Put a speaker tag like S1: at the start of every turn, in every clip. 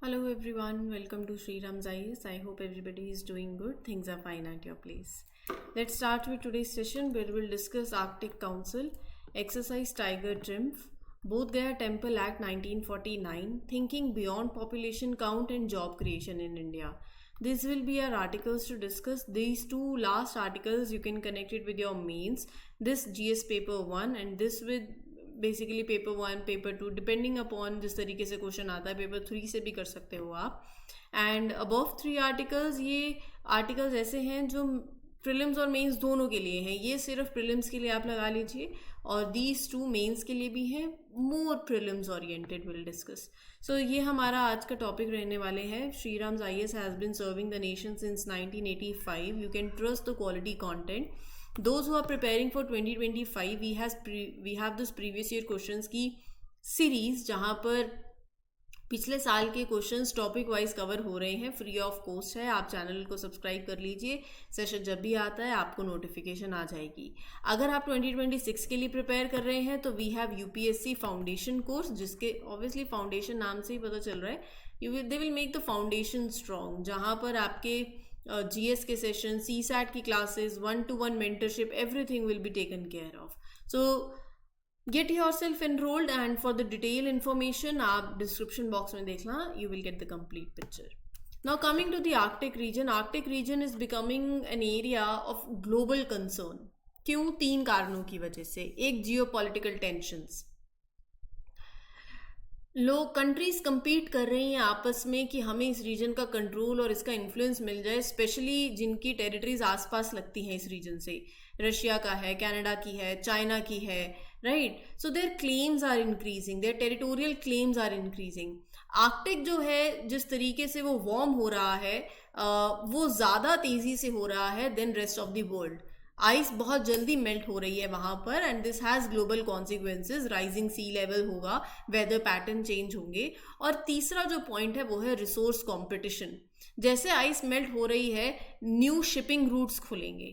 S1: Hello everyone, welcome to Sri Ram's IAS. I hope everybody is doing good. Things are fine at your place. Let's start with today's session where we'll discuss Arctic Council, Exercise Tiger Triumph, Bodh Gaya Temple Act 1949, Thinking Beyond Population Count and Job Creation in India. These will be our articles to discuss. These two last articles you can connect it with your mains. This GS paper 1 and this with basically paper 1 paper 2 depending upon जिस तरीके से question आता है paper 3 से भी कर सकते हो आप. एंड अबव 3 आर्टिकल्स, ये आर्टिकल्स ऐसे हैं जो प्रीलिम्स और मेंस दोनों के लिए हैं. ये सिर्फ प्रीलिम्स के लिए आप लगा लीजिए और दीज टू मेंस के लिए भी हैं. मोर प्रीलिम्स ओरिएंटेड विल डिस्कस. सो ये हमारा आज का टॉपिक रहने वाले हैं. Shri Ram's IAS has been serving the nation since 1985. You can trust the quality content. Those who are preparing for 2025, we have this previous year questions की सीरीज जहाँ पर पिछले साल के क्वेश्चंस टॉपिक वाइज कवर हो रहे हैं. फ्री ऑफ कॉस्ट है. आप चैनल को सब्सक्राइब कर लीजिए. सेशन जब भी आता है आपको नोटिफिकेशन आ जाएगी. अगर आप 2026 के लिए प्रिपेयर कर रहे हैं तो we have UPSC foundation course, जिसके ऑब्वियसली फाउंडेशन नाम से ही पता चल रहा है. They will make the foundation strong, जहाँ पर आपके GS के सेशन, CSAT की classes, 1-to-1 mentorship, everything will be taken care of. So get yourself enrolled and for the detail information आप डिस्क्रिप्शन बॉक्स में देखना. You will get the complete picture. Now coming to the Arctic region. Arctic region is becoming an area of global concern. क्यों? 3 कारणों की वजह से. एक, geopolitical tensions. लोग, कंट्रीज compete कर रही हैं आपस में कि हमें इस रीजन का कंट्रोल और इसका इन्फ्लुएंस मिल जाए, स्पेशली जिनकी टेरिटरीज आसपास लगती हैं इस रीजन से. रशिया का है, कनाडा की है, चाइना की है, right. So their claims are increasing, their territorial claims are increasing. Arctic जो है, जिस तरीके से वो वार्म हो रहा है, वो ज़्यादा तेज़ी से हो रहा है than rest of the world. Ice बहुत जल्दी मेल्ट हो रही है वहाँ पर and this has global consequences. Rising sea level होगा, वेदर पैटर्न चेंज होंगे. और तीसरा जो पॉइंट है वो है रिसोर्स कंपटीशन. जैसे आइस मेल्ट हो रही है, न्यू शिपिंग रूट्स खुलेंगे,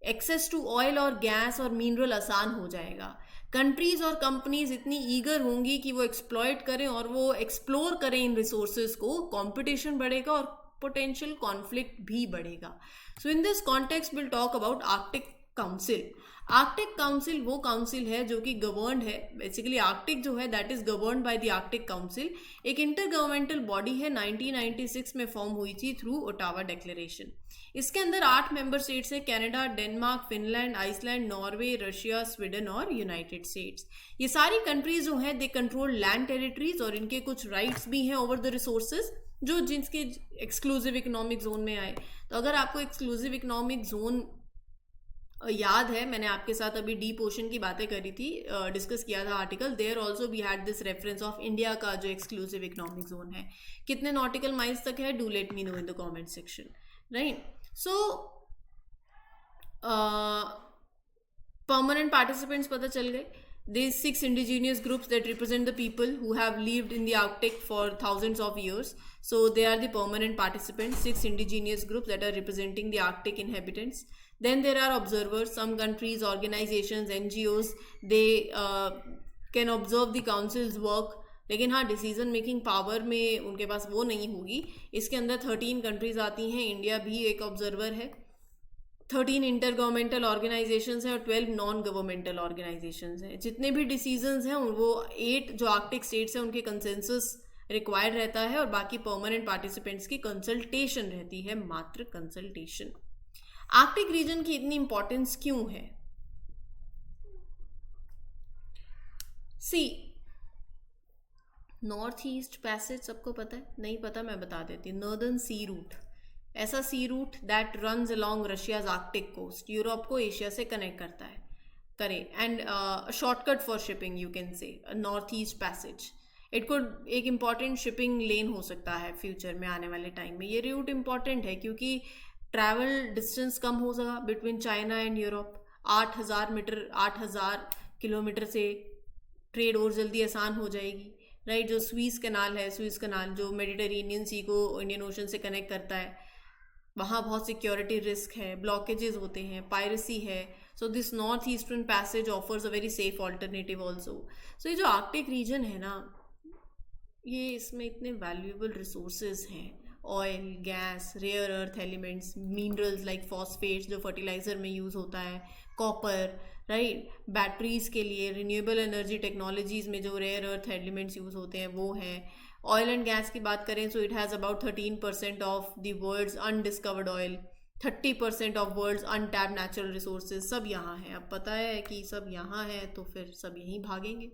S1: एक्सेस टू ऑयल और गैस और मिनरल आसान हो जाएगा. कंट्रीज और कंपनीज इतनी ईगर होंगी कि वो एक्सप्लॉयट करें और वो एक्सप्लोर करें इन रिसोर्सेज को. कंपटीशन बढ़ेगा और पोटेंशियल कॉन्फ्लिक्ट भी बढ़ेगा. So in this context will talk about Arctic Council. Arctic Council वो काउंसिल है जो कि गवर्नड है. बेसिकली आर्कटिक जो है that is governed by the Arctic Council. एक इंटर गवर्नमेंटल बॉडी है, 1996 में फॉर्म हुई थी थ्रू ओटावा डिक्लेरेशन. इसके अंदर 8 मेंबर स्टेट्स हैं: Canada, Denmark, Finland, Iceland, Norway, Russia, Sweden और यूनाइटेड स्टेट्स. ये सारी कंट्रीज जो हैं दे कंट्रोल लैंड टेरिटरीज और इनके कुछ राइट्स भी हैं ओवर द रिसोर्सेज जो जिनके एक्सक्लूसिव इकोनॉमिक जोन में आए. तो अगर आपको एक्सक्लूसिव इकोनॉमिक जोन याद है, मैंने आपके साथ अभी डीप ओशन की बातें करी थी, डिस्कस किया था article. There also we had this reference of India का जो एक्सक्लूसिव इकोनॉमिक जोन है. कितने नॉटिकल माइल्स तक है? Do let me know in the comment section, right. So permanent participants पता चल गए. These 6 indigenous groups that represent the people who have lived in the Arctic for thousands of years. So they are the permanent participants, 6 indigenous groups that are representing the Arctic inhabitants. Then there are observers. Some countries, organizations, NGOs, they can observe the council's work. लेकिन हाँ, decision making power में उनके पास वो नहीं होगी. इसके अंदर 13 countries आती हैं, इंडिया भी एक ऑब्जर्वर है. 13 इंटर गवर्नमेंटल ऑर्गेनाइजेशंस हैं और 12 नॉन गवर्नमेंटल ऑर्गेनाइजेशंस हैं. जितने भी डिसीजंस हैं वो 8 जो आर्कटिक स्टेट्स हैं उनके कंसेंसस रिक्वायर्ड रहता है और बाकी परमानेंट पार्टिसिपेंट्स की कंसल्टेशन रहती है, मात्र कंसल्टेशन. आर्कटिक रीजन की इतनी इंपॉर्टेंस क्यों है? सी, नॉर्थ ईस्ट पैसेज सबको पता है? नहीं पता मैं बता देती. नॉर्दर्न सी रूट, ऐसा sea route that runs along Russia's Arctic coast, Europe को एशिया से कनेक्ट करता है, करे. And shortcut for shipping you can say north east passage. It could एक इम्पॉर्टेंट शिपिंग लेन हो सकता है फ्यूचर में, आने वाले टाइम में. ये रूट इम्पॉर्टेंट है क्योंकि ट्रैवल डिस्टेंस कम हो सका between China and Europe. 8,000 kilometre से ट्रेड और जल्दी आसान हो जाएगी, राइट. जो स्वीज कनाल है, स्वीज कनाल जो मेडिटेरेनियन सी को इंडियन ओशन से कनेक्ट करता है, वहाँ बहुत सिक्योरिटी रिस्क है, ब्लॉकेजेस होते हैं, पायरेसी है. So this north eastern passage offers a very safe alternative also. So ये जो आर्कटिक रीजन है ना, ये इसमें इतने वैल्यूएबल रिसोर्सेज हैं, oil, gas, rare earth elements, minerals like phosphates जो फर्टिलाइजर में यूज़ होता है, कॉपर, राइट, बैटरीज के लिए रिन्यूएबल एनर्जी टेक्नोलॉजीज में जो रेयर अर्थ एलिमेंट्स यूज़ होते हैं वो हैं। ऑयल एंड गैस की बात करें so it has about 13% of the world's undiscovered oil, 30% of world's untapped natural resources, सब यहाँ है। अब पता है कि सब यहाँ है तो फिर सब यहीं भागेंगे।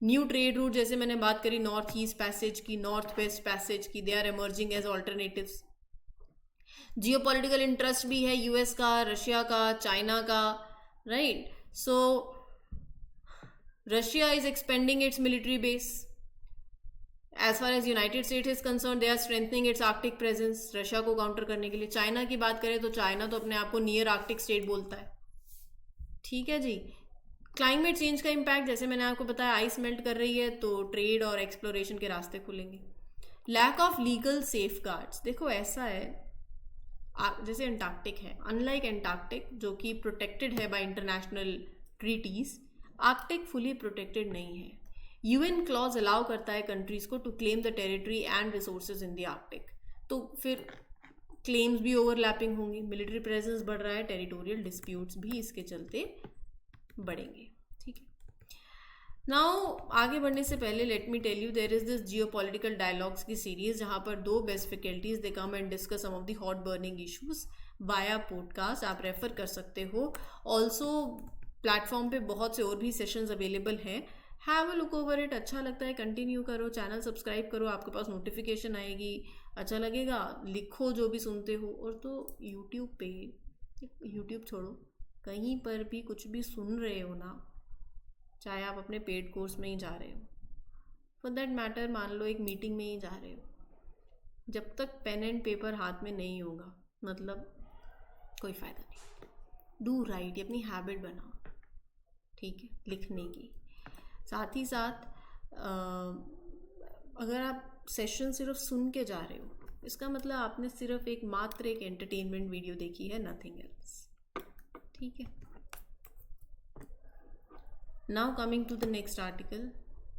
S1: न्यू ट्रेड रूट, जैसे मैंने बात करी नॉर्थ ईस्ट पैसेज की, नॉर्थ वेस्ट पैसेज की, they are emerging as alternatives. Geopolitical interest भी है यूएस का, रशिया का, चाइना का, right. So Russia is expanding its military base. As far as United States is concern, they are strengthening its Arctic presence Russia को counter करने के लिए। China की बात करें तो चाइना तो अपने आप को नियर आर्कटिक स्टेट बोलता है, ठीक है जी। क्लाइमेट चेंज का इम्पैक्ट, जैसे मैंने आपको बताया, आइस मेल्ट कर रही है तो ट्रेड और एक्सप्लोरेशन के रास्ते खुलेंगे। Lack of legal safeguards, देखो ऐसा है जैसे अंटार्कटिक है, अनलाइक अंटार्कटिक जो कि प्रोटेक्टेड है by international treaties, Arctic fully protected नहीं है। यूएन क्लॉज अलाउ करता है कंट्रीज को to claim the territory and resources in the Arctic, तो फिर क्लेम्स भी ओवरलैपिंग होंगी, मिलिट्री प्रेजेंस बढ़ रहा है, टेरिटोरियल डिस्प्यूट्स भी इसके चलते बढ़ेंगे, ठीक है। नाउ आगे बढ़ने से पहले let me tell you there is this geopolitical dialogues की सीरीज जहाँ पर 2 best faculties they come and discuss some of the hot burning issues via podcast, आप रेफर कर सकते हो। ऑल्सो प्लेटफॉर्म पे बहुत से और भी सेशंस अवेलेबल हैं, have a look over it. अच्छा लगता है कंटिन्यू करो, चैनल सब्सक्राइब करो, आपके पास नोटिफिकेशन आएगी, अच्छा लगेगा लिखो जो भी सुनते हो। और तो यूट्यूब पे, यूट्यूब छोड़ो, कहीं पर भी कुछ भी सुन रहे हो ना, चाहे आप अपने पेड कोर्स में ही जा रहे हो, फॉर दैट मैटर मान लो एक मीटिंग में ही जा रहे हो, जब तक पेन एंड पेपर हाथ में नहीं होगा मतलब कोई फ़ायदा नहीं। डू राइट, अपनी हैबिट बनाओ, ठीक है, लिखने की। साथ ही साथ अगर आप सेशन सिर्फ सुन के जा रहे हो, इसका मतलब आपने सिर्फ मात्र एक एंटरटेनमेंट वीडियो देखी है, नथिंग एल्स, ठीक है। Now coming to the next article,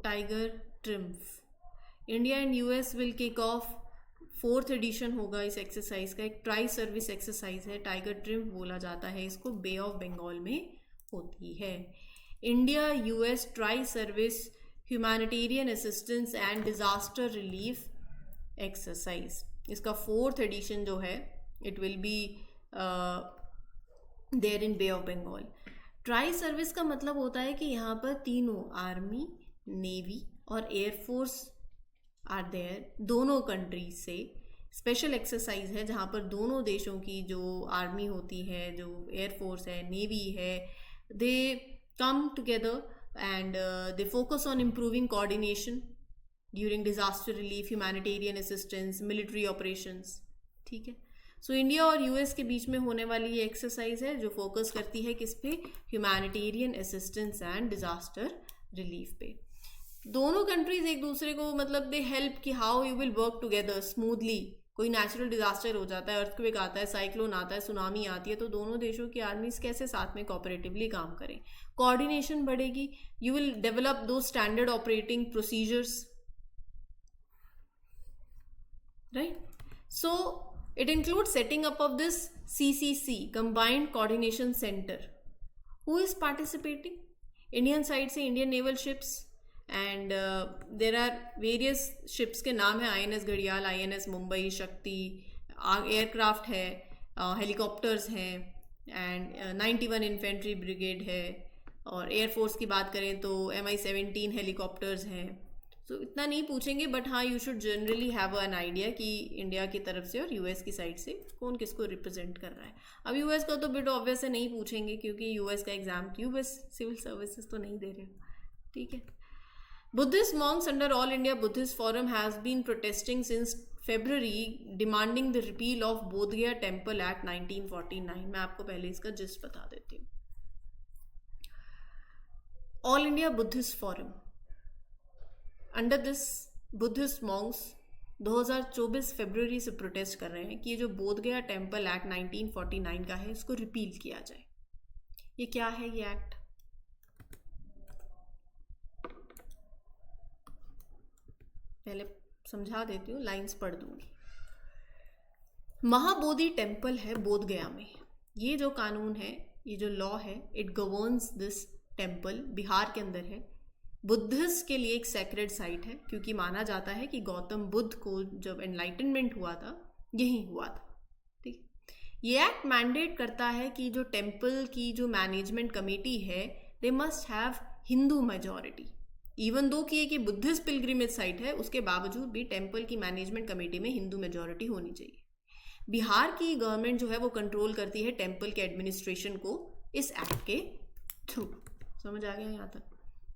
S1: tiger triumph. India and US will kick off 4th edition होगा इस एक्सरसाइज का, एक ट्राई सर्विस एक्सरसाइज है, टाइगर ट्रिम्फ बोला जाता है इसको, बे ऑफ बंगाल में होती है। India US tri service humanitarian assistance and disaster relief exercise, इसका 4th एडिशन जो है it will be there in bay of Bengal. Tri service का मतलब होता है कि यहाँ पर तीनों, आर्मी, नेवी और एयरफोर्स आर देयर, दोनों कंट्रीज से स्पेशल एक्सरसाइज है जहाँ पर दोनों देशों की जो आर्मी होती है, जो एयरफोर्स है, नेवी है, दे come together and they focus on improving coordination during disaster relief, humanitarian assistance, military operations, ठीक है। सो इंडिया और यूएस के बीच में होने वाली ये एक्सरसाइज है जो फोकस करती है किस पे, humanitarian assistance and disaster relief पे। दोनों कंट्रीज एक दूसरे को मतलब दे हेल्प कि how you will work together smoothly. कोई नेचुरल डिजास्टर हो जाता है, अर्थक्वेक आता है, साइक्लोन आता है, सुनामी आती है, तो दोनों देशों की आर्मीज कैसे साथ में कोऑपरेटिवली काम करें, कोऑर्डिनेशन बढ़ेगी। यू विल डेवलप दो standard operating procedures, right. So it include setting up of this CCC, combined coordination centre. Who is participating? Indian side से Indian naval ships and there are various ships के नाम है, INS घड़ियाल, INS Mumbai, शक्ति, aircraft है, helicopters हैं and 91 infantry brigade है। और एयरफोर्स की बात करें तो MI-17 हेलीकॉप्टर्स हैं। सो इतना नहीं पूछेंगे, बट हाँ you should generally have an idea कि इंडिया की तरफ से और यूएस की साइड से कौन किसको रिप्रेजेंट कर रहा है। अब यूएस का तो बिट ऑब्वियस है, नहीं पूछेंगे क्योंकि यूएस का एग्जाम, यूएस सिविल सर्विसेज तो नहीं दे रहे हो, ठीक है। Buddhist monks under All India Buddhist Forum has been protesting since February demanding the repeal of Bodh Gaya Temple Act 1949। मैं आपको पहले इसका जिस्ट बता देती हूँ। All India Buddhist Forum, under this Buddhist monks 2024 फरवरी से प्रोटेस्ट कर रहे हैं कि ये जो बोध गया टेम्पल एक्ट 1949 का है इसको रिपील किया जाए। ये क्या है ये एक्ट? पहले समझा देती हूँ, लाइंस पढ़ दूंगी। महाबोधि टेम्पल है बोध गया में। ये जो कानून है, ये जो लॉ है, it governs this temple, Bihar के अंदर है। बुद्धिस्ट के लिए एक सेक्रेड साइट है, क्योंकि माना जाता है कि गौतम बुद्ध को जब एनलाइटनमेंट हुआ था यहीं हुआ था। ठीक, ये एक्ट मैंडेट करता है कि जो टेम्पल की जो मैनेजमेंट कमेटी है, they must have Hindu majority. Even though कि ये बुद्धिस्ट पिलग्रिमेज साइट है, उसके बावजूद भी टेम्पल की मैनेजमेंट कमेटी में हिंदू मेजॉरिटी होनी चाहिए। बिहार की गवर्नमेंट जो है वो कंट्रोल करती है टेम्पल के एडमिनिस्ट्रेशन को इस एक्ट के थ्रू। समझ आ गया यहाँ तक?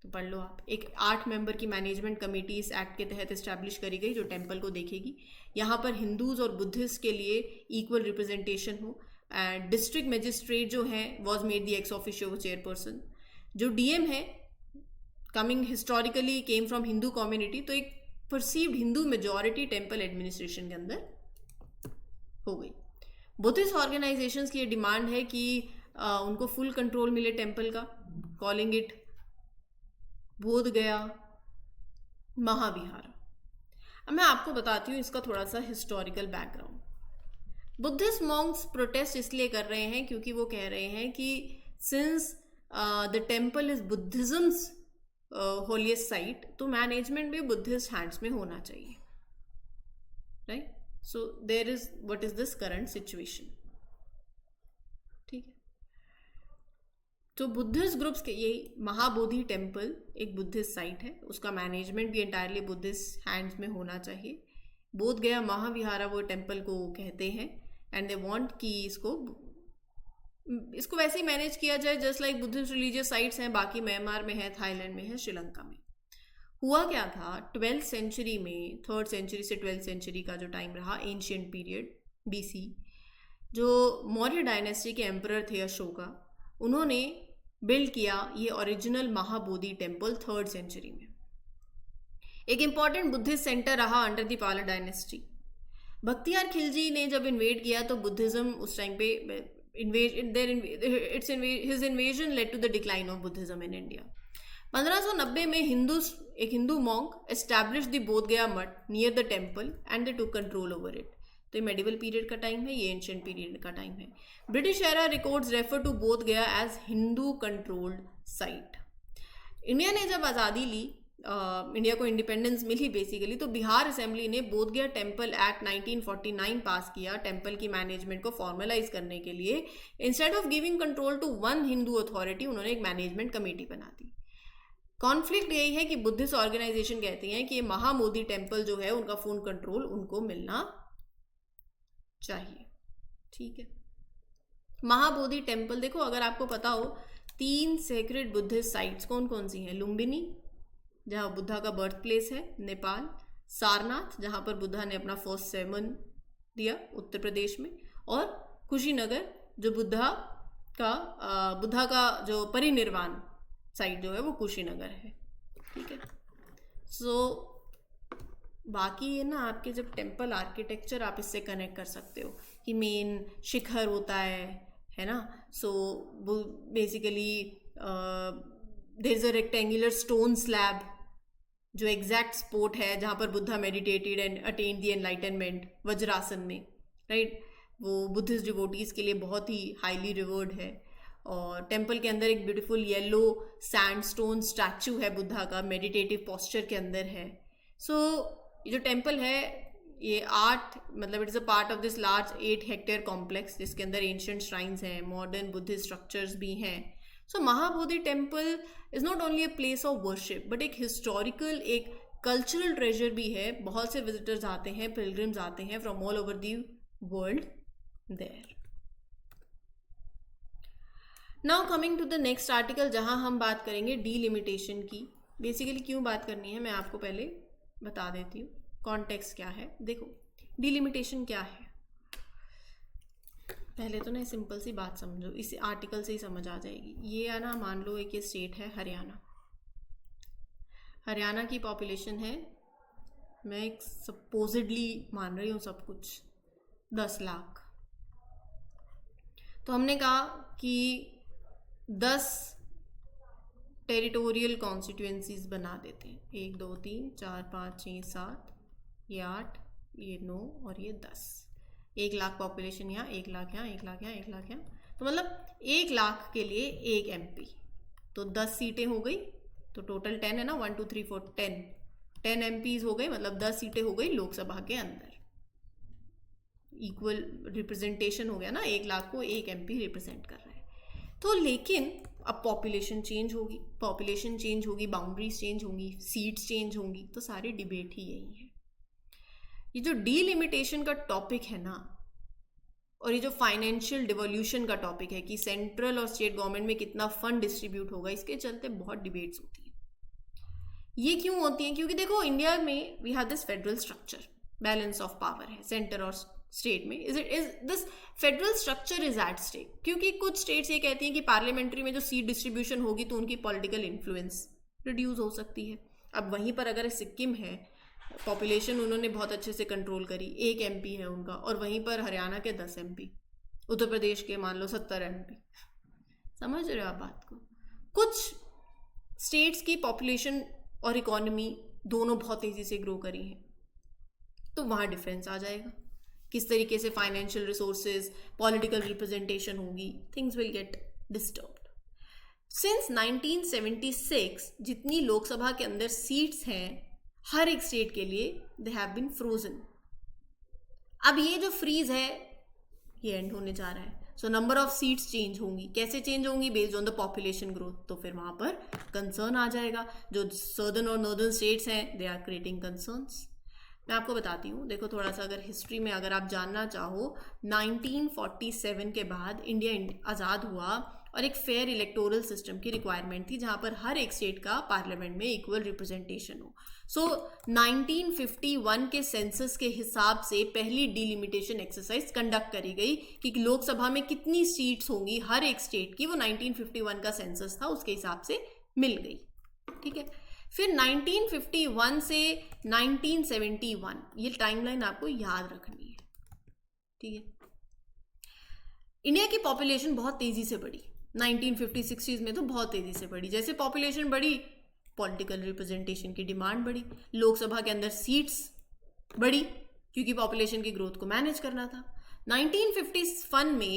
S1: तो पढ़ लो आप। एक 8 मेंबर की मैनेजमेंट कमेटी इस एक्ट के तहत इस्टेब्लिश करी गई, जो टेम्पल को देखेगी। यहाँ पर हिंदूज और बुद्धिस्ट के लिए इक्वल रिप्रेजेंटेशन हो। एंड डिस्ट्रिक्ट मजिस्ट्रेट जो है was made the ex officio chairperson. जो डीएम है, coming historically came from Hindu community, तो एक perceived Hindu majority temple administration के अंदर हो गई। बुद्धिस्ट ऑर्गेनाइजेशंस की ये डिमांड है कि उनको फुल कंट्रोल मिले टेम्पल का, कॉलिंग इट बोध गया महाविहार। अब मैं आपको बताती हूँ इसका थोड़ा सा historical background. Buddhist Monks protest इसलिए कर रहे हैं क्योंकि वो कह रहे हैं कि since the temple is Buddhism's holiest site, तो मैनेजमेंट भी बुद्धिस्ट हैंड्स में होना चाहिए, right? So there is what is this current situation. ठीक है, तो बुद्धिस्ट ग्रुप्स के ये महाबोधि टेम्पल एक बुद्धिस्ट साइट है, उसका मैनेजमेंट भी एंटायरली बुद्धिस्ट हैंड्स में होना चाहिए। बोध गया महाविहारा वो टेम्पल को कहते हैं, एंड दे वांट कि इसको वैसे ही मैनेज किया जाए just like Buddhist religious sites हैं, बाकी म्यांमार में है, थाईलैंड में है, श्रीलंका में। हुआ क्या था 12th सेंचुरी में, 3rd सेंचुरी से 12th सेंचुरी का जो टाइम रहा, एंशिएंट पीरियड बीसी, जो मौर्य डायनेस्टी के एम्परर थे अशोका, उन्होंने बिल्ड किया ये original Mahabodhi temple 3rd century में। एक इंपॉर्टेंट बुद्धिस्ट सेंटर रहा अंडर द पाला डायनेस्टी। बख्तियार खिलजी ने जब इन्वेड किया तो बुद्धिज्म उस टाइम पे his invasion led to the decline of Buddhism in India. 1590 में एक हिंदू मॉन्क established the बोध गया मठ near the temple and they took control over it. तो ये मेडिवल पीरियड का टाइम है, ये एंशिएंट पीरियड का टाइम है। British era records refer to Bodh Gaya as Hindu controlled site. India ने जब आज़ादी ली, इंडिया को इंडिपेंडेंस मिली बेसिकली, तो बिहार असेंबली ने बोध गया टेम्पल एक्ट 1949 पास किया टेम्पल की मैनेजमेंट को फॉर्मलाइज करने के लिए। Instead of giving control to one Hindu authority, उन्होंने एक मैनेजमेंट कमेटी बना दी। कॉन्फ्लिक्ट यही है कि बुद्धिस्ट ऑर्गेनाइजेशन कहती हैं कि ये महाबोधि टेम्पल जो है उनका फुल कंट्रोल उनको मिलना चाहिए। ठीक है, महाबोधि टेम्पल देखो, अगर आपको पता हो 3 सेक्रेड बुद्धिस्ट साइट्स कौन कौन सी हैं? लुम्बिनी जहाँ बुद्धा का बर्थ प्लेस है नेपाल, सारनाथ जहाँ पर बुद्धा ने अपना फर्स्ट सेमन दिया उत्तर प्रदेश में, और कुशीनगर जो बुद्धा का जो परिनिर्वाण साइट जो है वो कुशीनगर है। ठीक है, सो बाकी ये ना आपके जब टेम्पल आर्किटेक्चर आप इससे कनेक्ट कर सकते हो कि मेन शिखर होता है ना। So basically there is a rectangular stone slab जो एग्जैक्ट स्पॉट है जहाँ पर Buddha meditated and attend the enlightenment, Vajrasana में, राइट? वो बुद्धिस्ट डिवोटीज के लिए बहुत ही हाईली रिवर्ड है। और टेम्पल के अंदर एक ब्यूटीफुल येलो सैंडस्टोन स्टैचू है बुद्धा का, मेडिटेटिव पोस्चर के अंदर है। सो ये जो टेम्पल है ये it is a part of this large 8 hectare complex, जिसके अंदर एंशिएंट श्राइन्स हैं, मॉडर्न बुद्धिस्ट स्ट्रक्चर्स भी हैं। So Mahabodhi temple is not only a place of worship but एक हिस्टोरिकल, एक कल्चरल ट्रेजर भी है। बहुत से विजिटर्स आते हैं, पिलग्रिम्स आते हैं from all over the world there. Now coming to the next article, जहां हम बात करेंगे डीलिमिटेशन की। बेसिकली क्यों बात करनी है मैं आपको पहले बता देती हूँ, कॉन्टेक्स्ट क्या है। देखो डीलिमिटेशन क्या है, पहले तो ना सिंपल सी बात समझो, इस आर्टिकल से ही समझ आ जाएगी। ये है ना, मान लो एक ये स्टेट है हरियाणा। हरियाणा की पॉपुलेशन है, मैं एक सपोजिडली मान रही हूँ सब कुछ, 10 लाख। तो हमने कहा कि 10 टेरिटोरियल कॉन्स्टिट्यूएंसीज बना देते हैं, 1 2 3 4 5 6 7, ये 8, ये 9 और ये 10। 1 लाख पॉपुलेशन यहाँ, 1 लाख यहाँ, 1 लाख यहाँ, 1 लाख यहाँ, तो मतलब 1 लाख के लिए एक MP, तो 10 सीटें हो गई, तो टोटल 10 है ना, 1 2 3 4 10 MPs हो गए, मतलब 10 सीटें हो गई लोकसभा के अंदर। इक्वल रिप्रेजेंटेशन हो गया ना, 1 लाख को एक MP रिप्रेजेंट कर रहा है। तो लेकिन अब पॉपुलेशन चेंज होगी, बाउंड्रीज चेंज होंगी, सीट्स चेंज होंगी, तो सारी डिबेट ही यही है। ये जो डीलिमिटेशन का टॉपिक है ना, और ये जो फाइनेंशियल डिवोल्यूशन का टॉपिक है कि सेंट्रल और स्टेट गवर्नमेंट में कितना फंड डिस्ट्रीब्यूट होगा, इसके चलते बहुत डिबेट्स होती हैं। ये क्यों होती हैं? क्योंकि देखो इंडिया में we have this federal structure, balance of power है सेंटर और स्टेट में। Is this federal structure is at stake, क्योंकि कुछ स्टेट्स ये कहती हैं कि पार्लियामेंट्री में जो सीट डिस्ट्रीब्यूशन होगी तो उनकी पॉलिटिकल इन्फ्लुएंस रिड्यूस हो सकती है। अब वहीं पर अगर सिक्किम है, पॉपुलेशन उन्होंने बहुत अच्छे से कंट्रोल करी, 1 MP है उनका, और वहीं पर हरियाणा के 10 MP, उत्तर प्रदेश के मान लो 70 MP। समझ रहे हो आप बात को? कुछ स्टेट्स की पॉपुलेशन और इकोनॉमी दोनों बहुत तेजी से ग्रो करी है, तो वहाँ डिफरेंस आ जाएगा। किस तरीके से फाइनेंशियल रिसोर्सेज, पॉलिटिकल रिप्रेजेंटेशन होगी, things will get disturbed. Since 1976 जितनी लोकसभा के अंदर सीट्स हैं हर एक स्टेट के लिए, दे हैव बीन फ्रोजन। अब ये जो फ्रीज है ये एंड होने जा रहा है, so number of seats change होंगी। कैसे चेंज होंगी? Based on the population growth. तो फिर वहां पर कंसर्न आ जाएगा। जो सदर्न और नॉर्दर्न स्टेट्स हैं, दे आर क्रिएटिंग कंसर्न्स। मैं आपको बताती हूँ, देखो थोड़ा सा अगर हिस्ट्री में अगर आप जानना चाहो, 1947 के बाद इंडिया आज़ाद हुआ और एक फेयर इलेक्टोरल सिस्टम की रिक्वायरमेंट थी जहाँ पर हर एक स्टेट का पार्लियामेंट में इक्वल रिप्रेजेंटेशन हो। सो 1951 के सेंसस के हिसाब से पहली डिलिमिटेशन एक्सरसाइज कंडक्ट करी गई कि लोकसभा में कितनी सीट्स होंगी हर एक स्टेट की, वो 1951 का सेंसस था, उसके हिसाब से मिल गई। ठीक है, फिर 1951 से 1971, ये टाइमलाइन आपको याद रखनी है। ठीक है, इंडिया की पॉपुलेशन बहुत तेजी से बढ़ी, 1950-60s में तो बहुत तेजी से बढ़ी। जैसे पॉपुलेशन बढ़ी, पॉलिटिकल रिप्रेजेंटेशन की डिमांड बढ़ी, लोकसभा के अंदर सीट्स बढ़ी, क्योंकि पॉपुलेशन की ग्रोथ को मैनेज करना था। 1951 में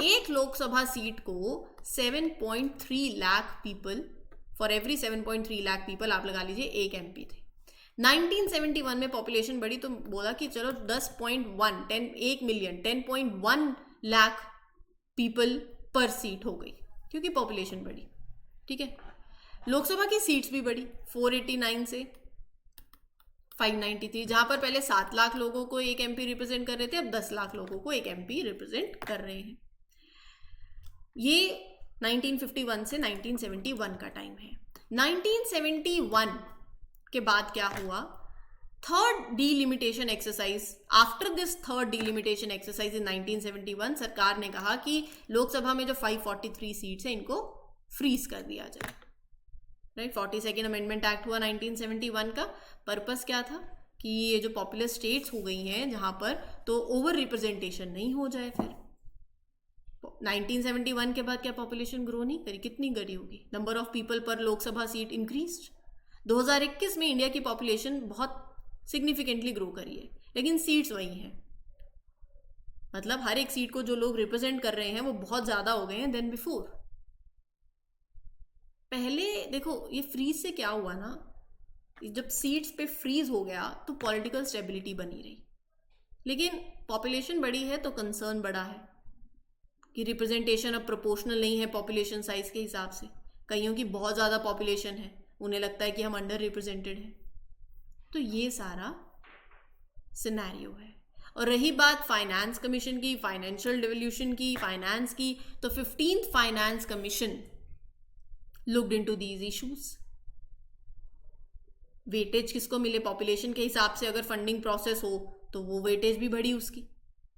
S1: एक लोकसभा सीट को 7.3 lakh people, for every 7.3 lakh people आप लगा लीजिए एक MP थे। 1971 में पॉपुलेशन बढ़ी तो बोला कि चलो 1 मिलियन 10.1 लाख पीपल पर सीट हो गई, क्योंकि पॉपुलेशन बढ़ी। ठीक है, लोकसभा की सीट्स भी बढ़ी 489 से 593, जहां पर पहले 7 लाख लोगों को एक MP रिप्रेजेंट कर रहे थे, अब 10 लाख लोगों को एक MP रिप्रेजेंट कर रहे हैं। ये 1951 से 1971 का टाइम है। 1971 के बाद क्या हुआ? Third delimitation exercise. After this third delimitation exercise in 1971 सरकार ने कहा कि लोकसभा में जो 543 सीट्स हैं इनको फ्रीज कर दिया जाए। राइट, 42nd अमेंडमेंट एक्ट हुआ 1971 का। पर्पस क्या था कि ये जो पॉपुलर स्टेट्स हो गई हैं जहां पर, तो ओवर रिप्रेजेंटेशन नहीं हो जाए। फिर 1971 के बाद क्या पॉपुलेशन ग्रो नहीं करी? कितनी करी होगी? नंबर ऑफ पीपल पर लोकसभा सीट इंक्रीज्ड। 2021 में इंडिया की पॉपुलेशन बहुत सिग्निफिकेंटली ग्रो करी है, लेकिन सीट्स वही हैं। मतलब हर एक सीट को जो लोग रिप्रेजेंट कर रहे हैं वो बहुत ज्यादा हो गए हैं देन बिफोर। पहले देखो ये फ्रीज से क्या हुआ ना, जब सीट्स पे फ्रीज हो गया तो पॉलिटिकल स्टेबिलिटी बनी रही, लेकिन पॉपुलेशन बढ़ी है तो कंसर्न बढ़ा है कि रिप्रेजेंटेशन अब प्रोपोर्शनल नहीं है पॉपुलेशन साइज के हिसाब से। कईयों की बहुत ज़्यादा पॉपुलेशन है, उन्हें लगता है कि हम अंडर रिप्रेजेंटेड हैं। तो ये सारा सिनेरियो है। और रही बात फाइनेंस कमीशन की, फाइनेंशियल डिवोल्यूशन की, फाइनेंस की, तो 15th finance commission looked into these issues. Weightage किसको मिले? पॉपुलेशन के हिसाब से अगर फंडिंग प्रोसेस हो तो वो वेटेज भी बढ़ी उसकी,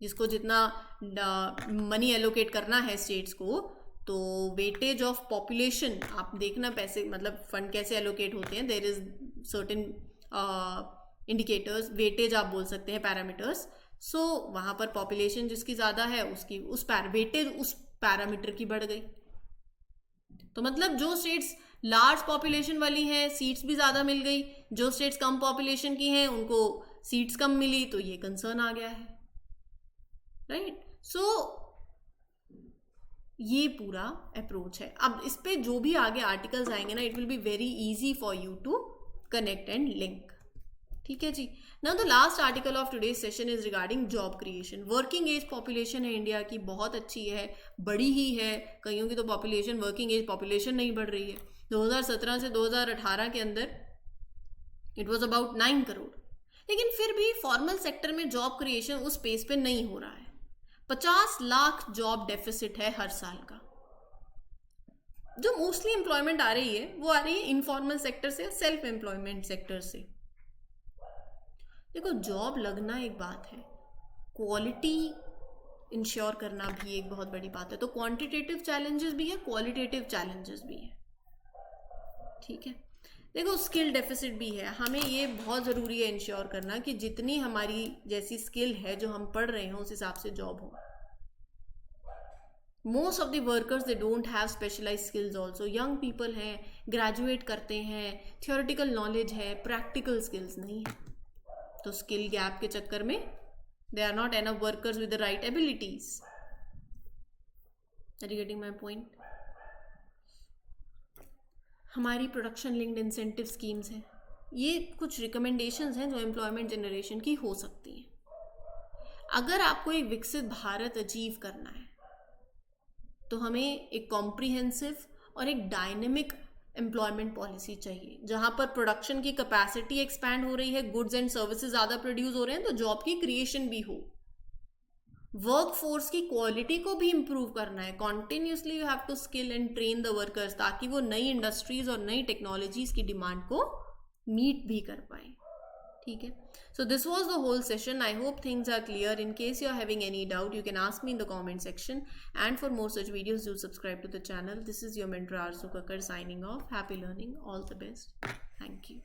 S1: जिसको जितना मनी एलोकेट करना है स्टेट्स को, तो वेटेज ऑफ पॉपुलेशन आप देखना, पैसे मतलब फंड कैसे एलोकेट होते हैं, there is certain indicators, weightage आप बोल सकते हैं, पैरामीटर्स। सो वहाँ पर पॉपुलेशन जिसकी ज़्यादा है उसकी वेटेज उस पैरामीटर की बढ़ गई। तो मतलब जो स्टेट्स लार्ज पॉपुलेशन वाली हैं, सीट्स भी ज़्यादा मिल गई, जो स्टेट्स कम पॉपुलेशन की हैं उनको सीट्स कम मिली, तो ये कंसर्न आ गया है, राइट। सो ये पूरा अप्रोच है। अब इस पे जो भी आगे आर्टिकल्स आएंगे ना, it will be very easy for you to connect and link, ठीक है जी। Now the last article of today's session is regarding job creation. Working age population है इंडिया की, बहुत अच्छी है, बड़ी ही है, कईयों की तो पॉपुलेशन, वर्किंग एज पॉपुलेशन नहीं बढ़ रही है। 2017 से 2018 के अंदर इट वाज अबाउट 9 करोड़, लेकिन फिर भी फॉर्मल सेक्टर में जॉब क्रिएशन उस पेस पे नहीं हो रहा है। 50 लाख जॉब डेफिसिट है हर साल का। जो मोस्टली एम्प्लॉयमेंट आ रही है वो आ रही है इनफॉर्मल सेक्टर से, सेल्फ एम्प्लॉयमेंट सेक्टर से। देखो, जॉब लगना एक बात है, क्वालिटी इंश्योर करना भी एक बहुत बड़ी बात है। तो क्वांटिटेटिव चैलेंजेस भी है, क्वालिटेटिव चैलेंजेस भी है, ठीक है। देखो, स्किल डेफिसिट भी है, हमें ये बहुत ज़रूरी है इंश्योर करना कि जितनी हमारी जैसी स्किल है जो हम पढ़ रहे हैं उस हिसाब से जॉब हो। Most of the workers they don't have specialised skills also. Young people हैं, ग्रेजुएट करते हैं, थियोरेटिकल नॉलेज है, प्रैक्टिकल स्किल्स नहीं है। तो स्किल गैप के चक्कर में they are not enough workers with the right abilities. Are you getting my point? हमारी प्रोडक्शन लिंक्ड इंसेंटिव स्कीम्स हैं, ये कुछ रिकमेंडेशंस हैं जो एम्प्लॉयमेंट जनरेशन की हो सकती हैं। अगर आपको एक विकसित भारत अचीव करना है तो हमें एक कॉम्प्रिहेंसिव और एक डायनेमिक एम्प्लॉयमेंट पॉलिसी चाहिए, जहां पर प्रोडक्शन की कैपेसिटी एक्सपैंड हो रही है, गुड्स एंड सर्विसेज ज़्यादा प्रोड्यूस हो रहे हैं, तो जॉब की क्रिएशन भी हो। वर्क फोर्स की क्वालिटी को भी इम्प्रूव करना है, continuously you have to skill and train the workers, ताकि वो नई इंडस्ट्रीज और नई टेक्नोलॉजीज की डिमांड को मीट भी कर पाए, ठीक है। So this was the whole session. I hope things are clear. In case you are having any doubt, you can ask me in the comment section. And for more such videos, do subscribe to the channel. This is your mentor Arzu Kakkar signing off. Happy learning. All the best. Thank you.